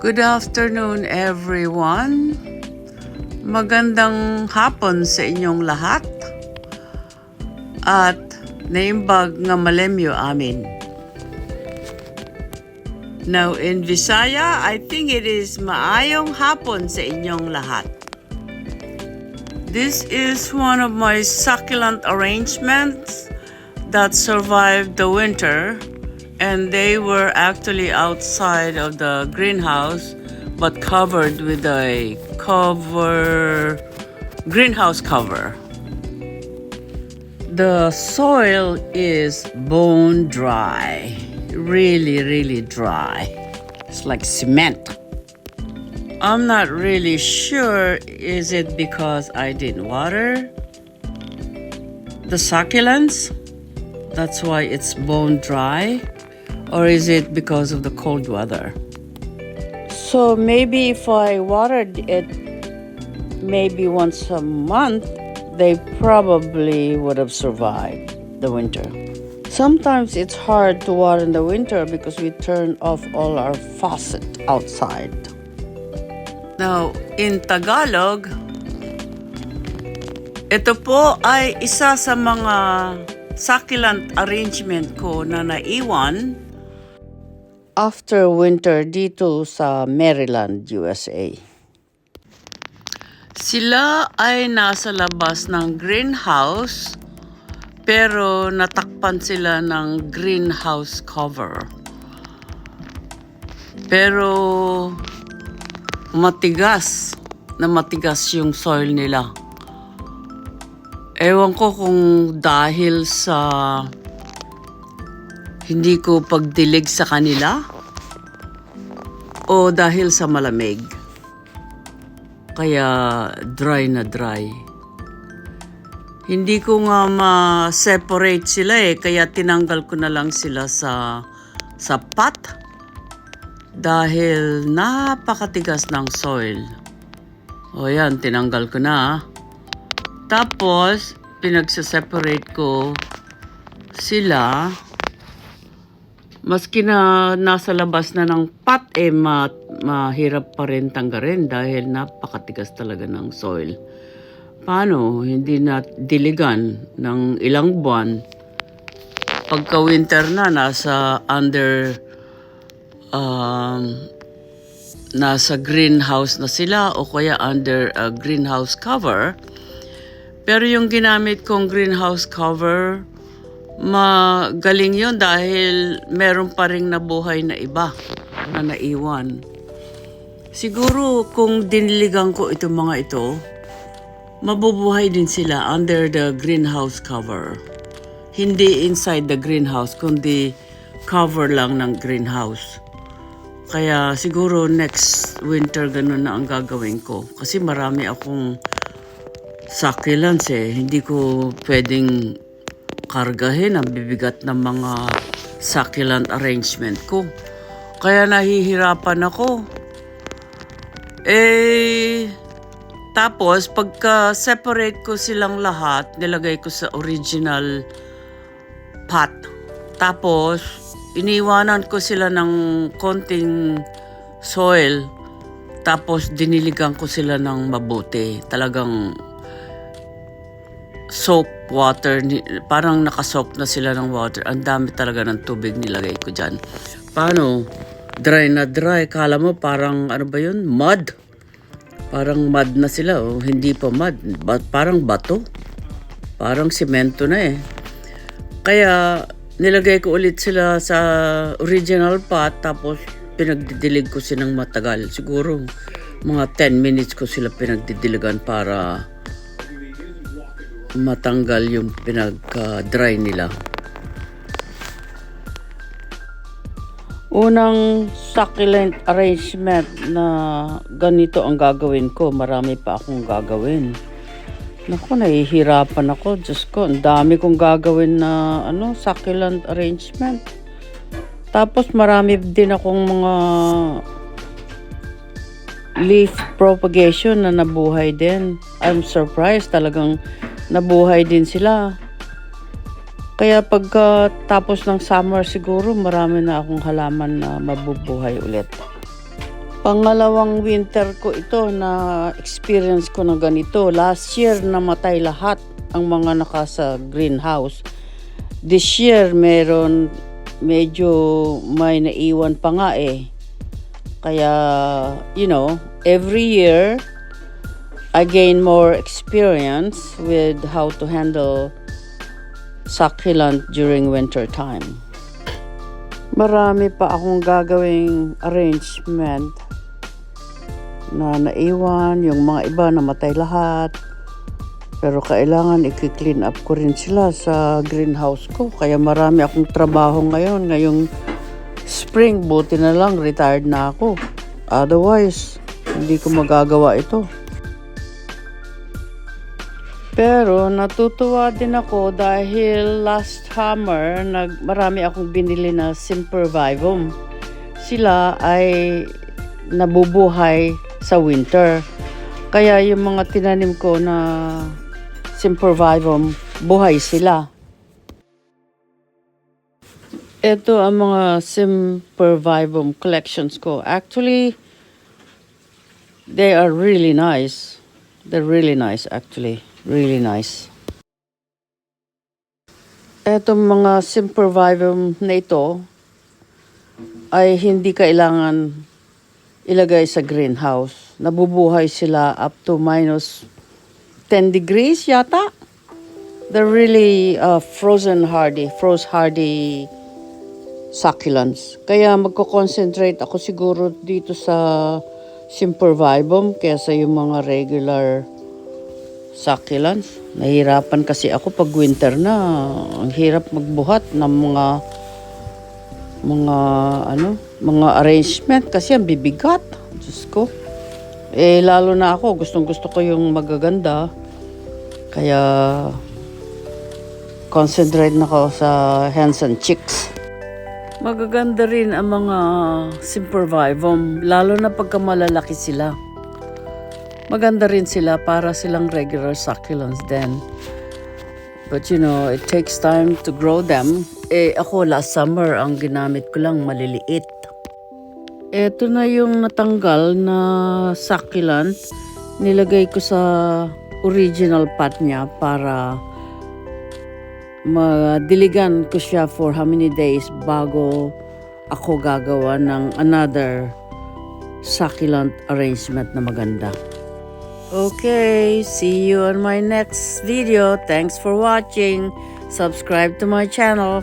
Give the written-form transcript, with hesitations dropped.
Good afternoon, everyone. Magandang hapon sa inyong lahat. At naimbag nga malemyo amin. Now in Visaya, I think it is maayong hapon sa inyong lahat. This is one of my succulent arrangements that survived the winter, and they were actually outside of the greenhouse but covered with a greenhouse cover. The soil is bone dry, really dry. It's like cement. I'm not really sure, is it because I didn't water the succulents? That's why it's bone dry? Or is it because of the cold weather? So maybe if I watered it maybe once a month, they probably would have survived the winter. Sometimes it's hard to water in the winter because we turn off all our faucet outside. Now, in Tagalog, ito po ay isa sa mga succulent arrangement ko na naiwan after winter dito sa Maryland, USA. Sila ay nasa labas ng greenhouse pero natakpan sila ng greenhouse cover. Pero matigas yung soil nila. Ewan ko kung dahil sa hindi ko pagdilig sa kanila o dahil sa malamig. Kaya dry na dry. Hindi ko nga ma-separate sila kaya tinanggal ko na lang sila sa pot dahil napakatigas ng soil. O yan, tinanggal ko na. Tapos, pinagsaseparate ko sila. Maski na nasa labas na ng pot, mahirap pa rin tanggalin dahil napakatigas talaga ng soil. Paano? Hindi na diligan ng ilang buwan. Pagka winter na, nasa greenhouse na sila o kaya under a greenhouse cover. Pero yung ginamit kong greenhouse cover, magaling yun dahil meron pa ring nabuhay na iba na naiwan. Siguro kung diniligan ko itong mga ito, mabubuhay din sila under the greenhouse cover. Hindi inside the greenhouse, kundi cover lang ng greenhouse. Kaya siguro next winter ganun na ang gagawin ko. Kasi marami akong succulents Hindi ko pwedeng kargahin ang bibigat ng mga succulent arrangement ko. Kaya nahihirapan ako. Tapos pagka-separate ko silang lahat, nilagay ko sa original pot. Tapos, iniwanan ko sila ng konting soil. Tapos, diniligan ko sila ng mabuti. Talagang soak water, parang nakasoak na sila ng water. Ang dami talaga ng tubig nilagay ko dyan. Paano? Dry na dry. Kala mo parang, ano ba yun? Mud. Parang mud na sila. Hindi pa mud. Parang bato. Parang simento na Kaya, nilagay ko ulit sila sa original pot. Tapos, pinagdidilig ko silang matagal. Siguro, mga 10 minutes ko sila pinagdidiligan para matanggal yung pinag-dry nila. Unang succulent arrangement na ganito ang gagawin ko. Marami pa akong gagawin. Naku, nahihirapan ako. Diyos ko, ang dami kong gagawin na succulent arrangement. Tapos marami din akong mga leaf propagation na nabuhay din. I'm surprised, talagang nabuhay din sila. Kaya pagka tapos ng summer siguro marami na akong halaman na mabubuhay ulit. Pangalawang winter ko ito na experience ko na ganito. Last year namatay lahat ang mga nasa greenhouse. This year meron medyo may naiwan pa nga eh. Kaya, every year I gain more experience with how to handle succulent during winter time. Marami pa akong gagawing arrangement na naiwan, yung mga iba namatay lahat. Pero kailangan i-clean up ko rin sila sa greenhouse ko. Kaya marami akong trabaho ngayon. Ngayong spring, buti na lang, retired na ako. Otherwise, hindi ko magagawa ito. Pero natutuwa din ako dahil last summer, marami akong binili na Sempervivum. Sila ay nabubuhay sa winter. Kaya yung mga tinanim ko na Sempervivum, buhay sila. Ito ang mga Sempervivum collections ko. Actually, they are really nice. They're really nice actually. Really nice. Etong mga Sempervivum na ito ay hindi kailangan ilagay sa greenhouse. Nabubuhay sila up to minus 10 degrees yata. They're really froze hardy succulents. Kaya magko-concentrate ako siguro dito sa Sempervivum kaysa yung mga regular succulents. Nahirapan kasi ako pag winter na. Ang hirap magbuhat ng mga arrangement kasi ang bibigat. Diyos ko. Lalo na ako, gustong-gusto ko yung magaganda. Kaya concentrate na ako sa hands and cheeks. Magaganda rin ang mga Sempervivum, lalo na pagka malalaki sila. Maganda rin sila para silang regular succulents then. But it takes time to grow them. Ako last summer, ang ginamit ko lang maliliit. Ito na yung natanggal na succulent. Nilagay ko sa original pot niya para madiligan ko siya for how many days bago ako gagawa ng another succulent arrangement na maganda. Okay, see you on my next video. Thanks for watching. Subscribe to my channel.